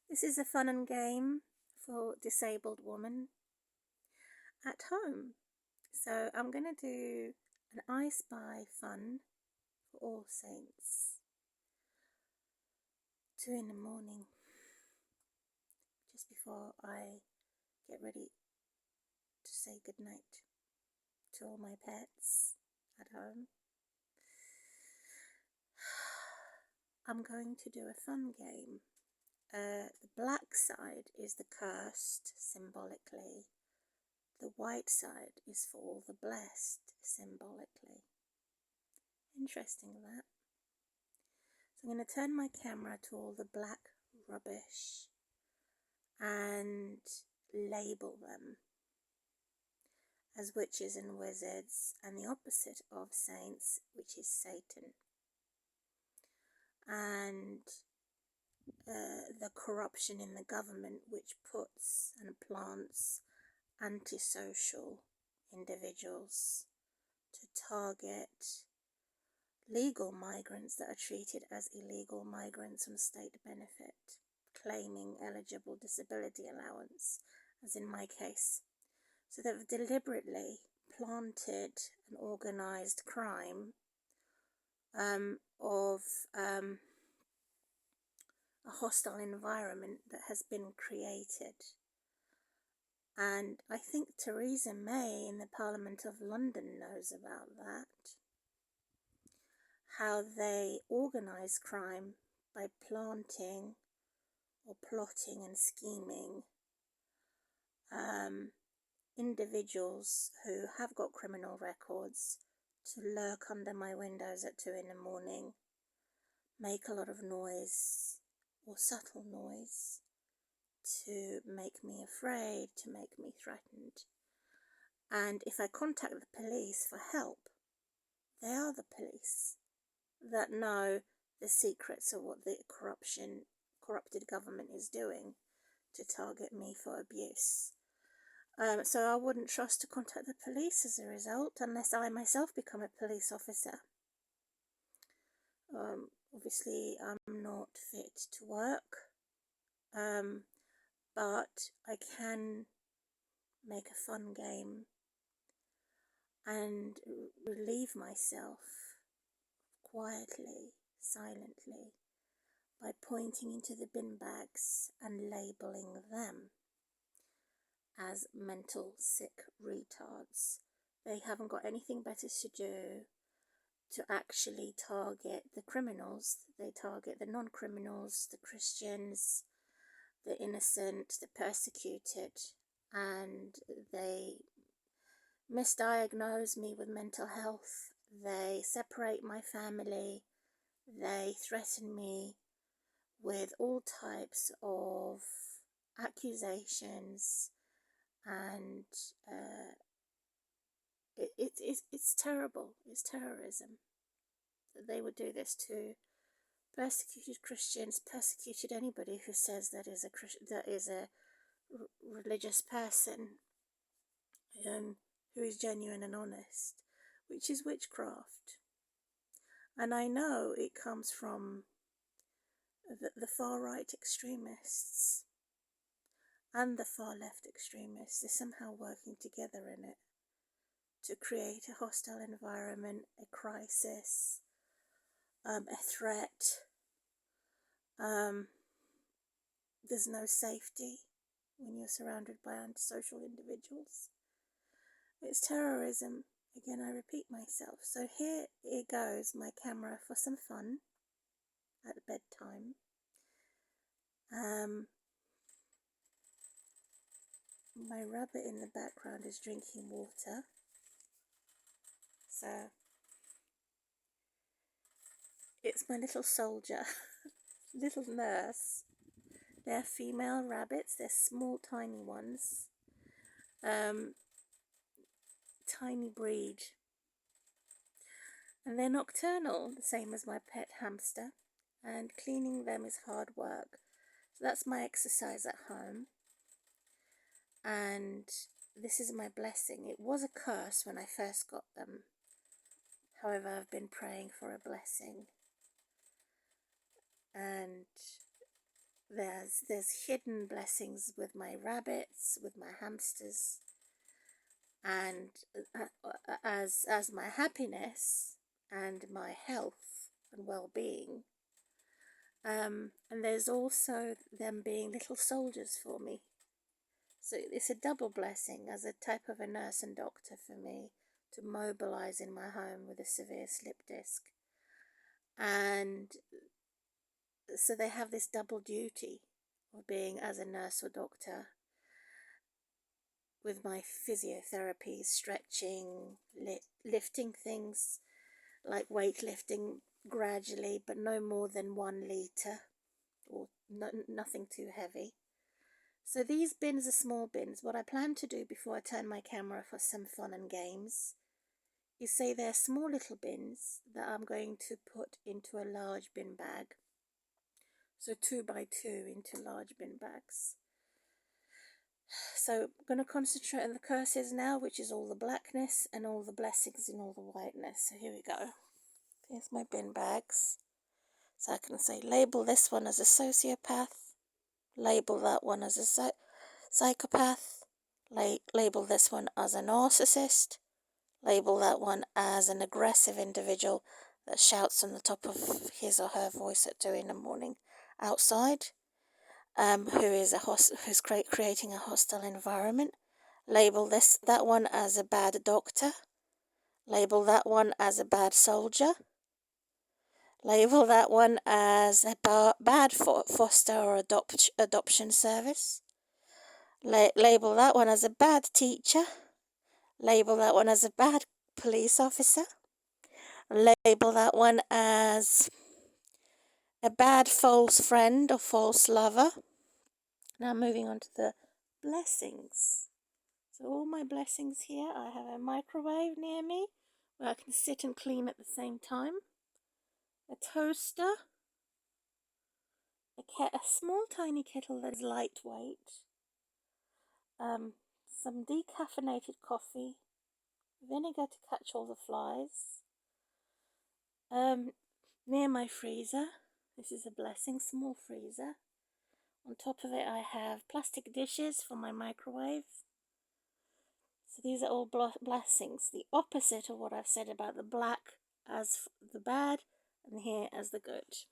This is a fun and game for disabled women at home. So I'm going to do an I Spy fun for All Saints. 2 in the morning, just before I get ready to say goodnight to all my pets at home. I'm going to do a fun game. The black side is the cursed, symbolically. The white side is for all the blessed, symbolically. Interesting, that. So I'm going to turn my camera to all the black rubbish and label them as witches and wizards, and the opposite of saints, which is Satan. And the corruption in the government, which puts and plants antisocial individuals to target legal migrants that are treated as illegal migrants on state benefit, claiming eligible disability allowance, as in my case. So they've deliberately planted an organised crime of a hostile environment that has been created. And I think Theresa May in the Parliament of London knows about that. How they organise crime by planting or plotting and scheming individuals who have got criminal records to lurk under my windows at 2 in the morning, make a lot of noise or subtle noise to make me afraid, to make me threatened. And if I contact the police for help, they are the police that know the secrets of what the corrupted government is doing to target me for abuse. So I wouldn't trust to contact the police as a result, unless I myself become a police officer. Obviously, I'm not fit to work, but I can make a fun game and relieve myself quietly, silently, by pointing into the bin bags and labelling them as mental sick retards. They haven't got anything better to do to actually target the criminals. They target the non-criminals, the Christians, the innocent, the persecuted, and they misdiagnose me with mental health. They separate my family. They threaten me with all types of accusations, and it's terrible. It's terrorism that they would do this to persecuted Christians, persecuted anybody who says that is a religious person, who is genuine and honest, which is witchcraft. And I know it comes from the far right extremists and the far left extremists. They're somehow working together in it to create a hostile environment, a crisis, a threat. There's no safety when you're surrounded by antisocial individuals. It's terrorism. Again, I repeat myself. So here it goes, my camera for some fun at bedtime. My rabbit in the background is drinking water. So it's my little soldier, little nurse. They're female rabbits. They're small, tiny ones. Tiny breed. And they're nocturnal, the same as my pet hamster. And cleaning them is hard work. So that's my exercise at home. And this is my blessing. It was a curse when I first got them. However, I've been praying for a blessing. And there's hidden blessings with my rabbits, with my hamsters, and as my happiness and my health and well-being. And there's also them being little soldiers for me. So it's a double blessing as a type of a nurse and doctor for me to mobilize in my home with a severe slip disc. And so they have this double duty of being as a nurse or doctor with my physiotherapy, stretching, lifting things like weightlifting gradually, but no more than 1 litre or nothing too heavy. So these bins are small bins. What I plan to do before I turn my camera for some fun and games is say they're small little bins that I'm going to put into a large bin bag. So 2 by 2 into large bin bags. So I'm going to concentrate on the curses now, which is all the blackness and all the blessings in all the whiteness. So here we go. Here's my bin bags. So I can say label this one as a sociopath, label that one as a psychopath, label this one as a narcissist, label that one as an aggressive individual that shouts on the top of his or her voice at 2 in the morning outside, who's creating a hostile environment. Label that one as a bad doctor. Label that one as a bad soldier. Label that one as a bad foster or adoption service. Label that one as a bad teacher. Label that one as a bad police officer. Label that one as a bad false friend or false lover. Now moving on to the blessings. So all my blessings here, I have a microwave near me where I can sit and clean at the same time. A toaster. A small tiny kettle that is lightweight. Some decaffeinated coffee. Vinegar to catch all the flies. Near my freezer. This is a blessing, small freezer. On top of it I have plastic dishes for my microwave. So these are all blessings. The opposite of what I've said about the black as the bad and here as the good.